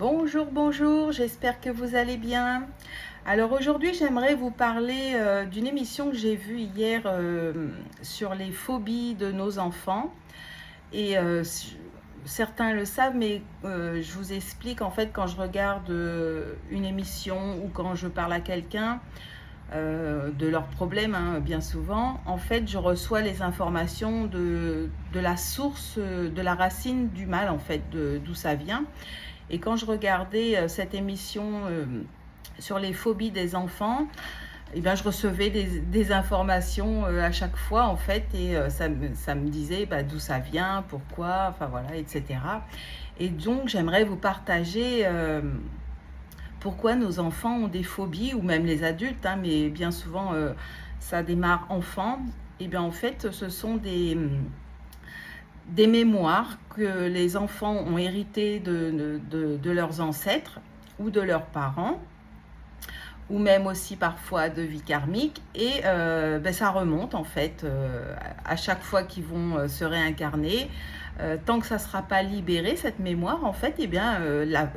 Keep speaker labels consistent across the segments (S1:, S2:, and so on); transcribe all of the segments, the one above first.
S1: Bonjour, bonjour, j'espère que vous allez bien. Alors aujourd'hui, j'aimerais vous parler d'une émission que j'ai vue hier sur les phobies de nos enfants. Et certains le savent, mais je vous explique en fait quand je regarde une émission ou quand je parle à quelqu'un de leurs problèmes, hein, bien souvent, en fait, je reçois les informations de la source, de la racine du mal, en fait, d'où ça vient. Et quand je regardais cette émission sur les phobies des enfants, eh bien, je recevais des informations à chaque fois, en fait, et ça me disait d'où ça vient, pourquoi, enfin voilà, etc. Et donc, j'aimerais vous partager pourquoi nos enfants ont des phobies, ou même les adultes, hein, mais bien souvent, ça démarre enfant. Et bien, en fait, ce sont des mémoires que les enfants ont héritées de leurs ancêtres ou de leurs parents, ou même aussi parfois de vie karmique. Et ça remonte en fait à chaque fois qu'ils vont se réincarner. Tant que ça ne sera pas libéré, cette mémoire, en fait,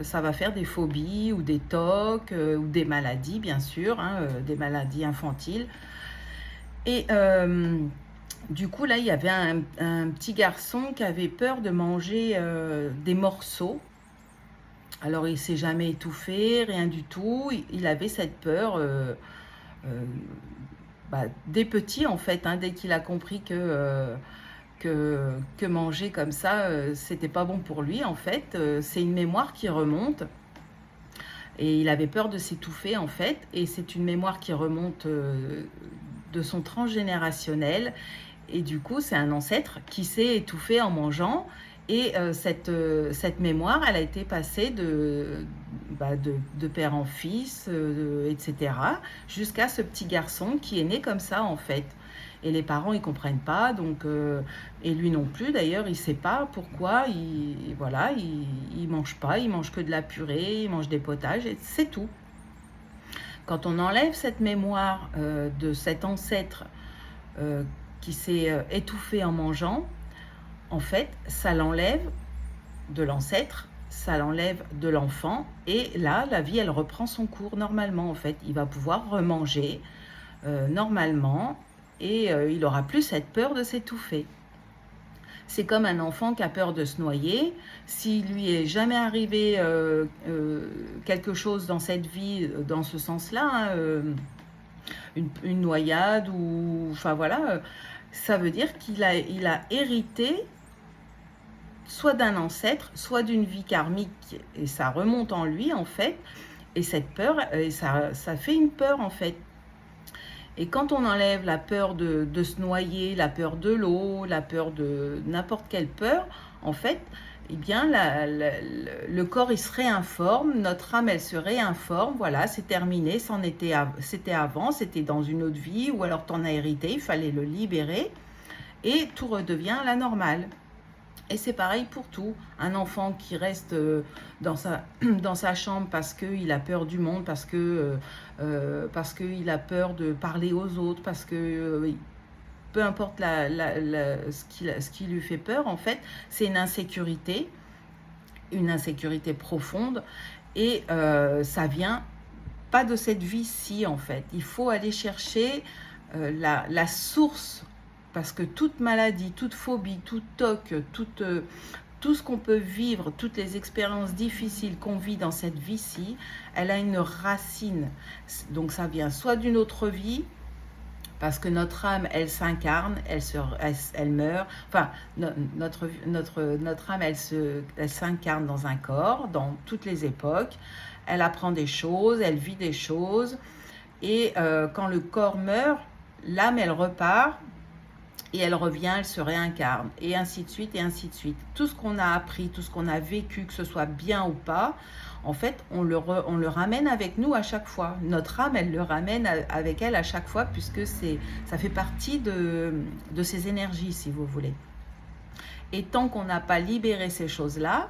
S1: ça va faire des phobies ou des tocs ou des maladies, bien sûr, hein, des maladies infantiles. Et du coup, là, il y avait un petit garçon qui avait peur de manger des morceaux. Alors, il ne s'est jamais étouffé, rien du tout. Il avait cette peur euh, dès petit, en fait, hein, dès qu'il a compris que manger comme ça, c'était pas bon pour lui, en fait. C'est une mémoire qui remonte. Et il avait peur de s'étouffer, en fait. Et c'est une mémoire qui remonte de son transgénérationnel. Et du coup, c'est un ancêtre qui s'est étouffé en mangeant. Et cette mémoire, elle a été passée de père en fils, etc., jusqu'à ce petit garçon qui est né comme ça, en fait. Et les parents, ils comprennent pas, donc, et lui non plus, d'ailleurs, il sait pas pourquoi, il mange pas, il mange que de la purée, il mange des potages, et c'est tout. Quand on enlève cette mémoire de cet ancêtre euh, qui s'est étouffé en mangeant, en fait, ça l'enlève de l'ancêtre, ça l'enlève de l'enfant, et là, la vie, elle reprend son cours normalement, en fait. Il va pouvoir remanger normalement, et il n'aura plus cette peur de s'étouffer. C'est comme un enfant qui a peur de se noyer. S'il lui est jamais arrivé quelque chose dans cette vie, dans ce sens-là, hein, une noyade, ou enfin voilà, ça veut dire il a hérité soit d'un ancêtre, soit d'une vie karmique, et ça remonte en lui, en fait. Et cette peur, ça fait une peur, en fait. Et quand on enlève la peur de se noyer, la peur de l'eau, la peur de n'importe quelle peur, en fait, eh bien, le corps, il se réinforme, notre âme, elle se réinforme, voilà, c'est terminé, c'était avant, c'était dans une autre vie, ou alors t'en as hérité, il fallait le libérer, et tout redevient à la normale. Et c'est pareil pour tout. Un enfant qui reste dans sa chambre parce qu'il a peur du monde, parce qu'il a peur de parler aux autres, parce que peu importe ce qui lui fait peur, en fait, c'est une insécurité profonde. Et ça vient pas de cette vie-ci, en fait. Il faut aller chercher la source, parce que toute maladie, toute phobie, tout toc, tout ce qu'on peut vivre, toutes les expériences difficiles qu'on vit dans cette vie-ci, elle a une racine. Donc ça vient soit d'une autre vie, parce que notre âme, elle s'incarne, elle meurt. Enfin, notre âme, elle s'incarne dans un corps, dans toutes les époques. Elle apprend des choses, elle vit des choses. Et quand le corps meurt, l'âme, elle repart. Et elle revient, elle se réincarne, et ainsi de suite, et ainsi de suite. Tout ce qu'on a appris, tout ce qu'on a vécu, que ce soit bien ou pas, en fait, on le ramène avec nous à chaque fois. Notre âme, elle le ramène avec elle à chaque fois, puisque ça fait partie de ses énergies, si vous voulez. Et tant qu'on n'a pas libéré ces choses-là,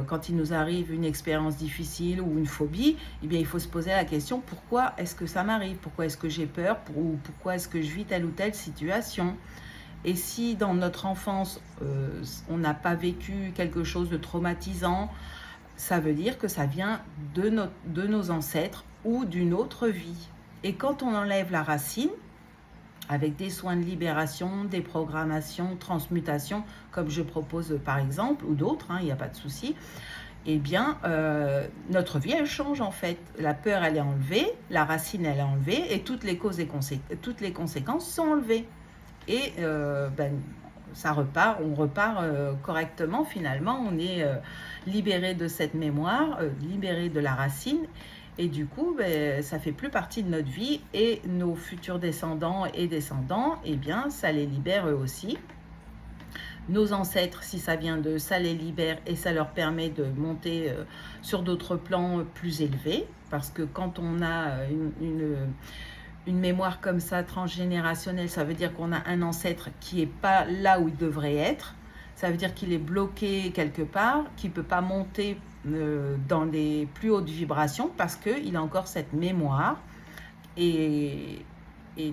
S1: quand il nous arrive une expérience difficile ou une phobie, eh bien, il faut se poser la question, pourquoi est-ce que ça m'arrive? Pourquoi est-ce que j'ai peur? Ou pourquoi est-ce que je vis telle ou telle situation? Et si dans notre enfance, on n'a pas vécu quelque chose de traumatisant, ça veut dire que ça vient de nos ancêtres ou d'une autre vie. Et quand on enlève la racine, avec des soins de libération, des programmations, transmutation, comme je propose par exemple, ou d'autres, il n'y a pas de souci, eh bien, notre vie, elle change en fait. La peur, elle est enlevée, la racine, elle est enlevée, et toutes les causes et toutes les conséquences sont enlevées. Et ça repart, on repart correctement finalement, on est libéré de cette mémoire, libéré de la racine, et du coup, ça fait plus partie de notre vie, et nos futurs descendants et descendants, eh bien, ça les libère eux aussi. Nos ancêtres, si ça vient d'eux, ça les libère et ça leur permet de monter sur d'autres plans plus élevés, parce que quand on a une mémoire comme ça, transgénérationnelle, ça veut dire qu'on a un ancêtre qui n'est pas là où il devrait être. Ça veut dire qu'il est bloqué quelque part, qu'il ne peut pas monter dans les plus hautes vibrations parce qu'il a encore cette mémoire. Et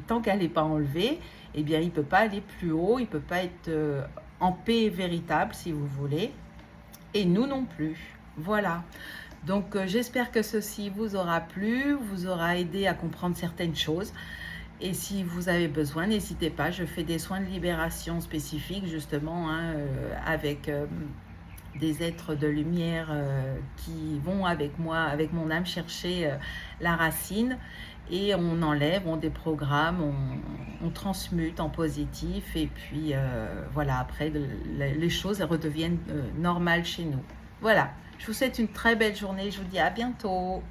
S1: tant qu'elle n'est pas enlevée, eh bien, il ne peut pas aller plus haut, il ne peut pas être en paix véritable, si vous voulez. Et nous non plus. Voilà. Donc j'espère que ceci vous aura plu, vous aura aidé à comprendre certaines choses. Et si vous avez besoin, n'hésitez pas, je fais des soins de libération spécifiques justement avec des êtres de lumière qui vont avec moi, avec mon âme, chercher la racine. Et on enlève, on déprogramme, on transmute en positif. Et puis voilà, après les choses redeviennent normales chez nous. Voilà. Je vous souhaite une très belle journée. Je vous dis à bientôt.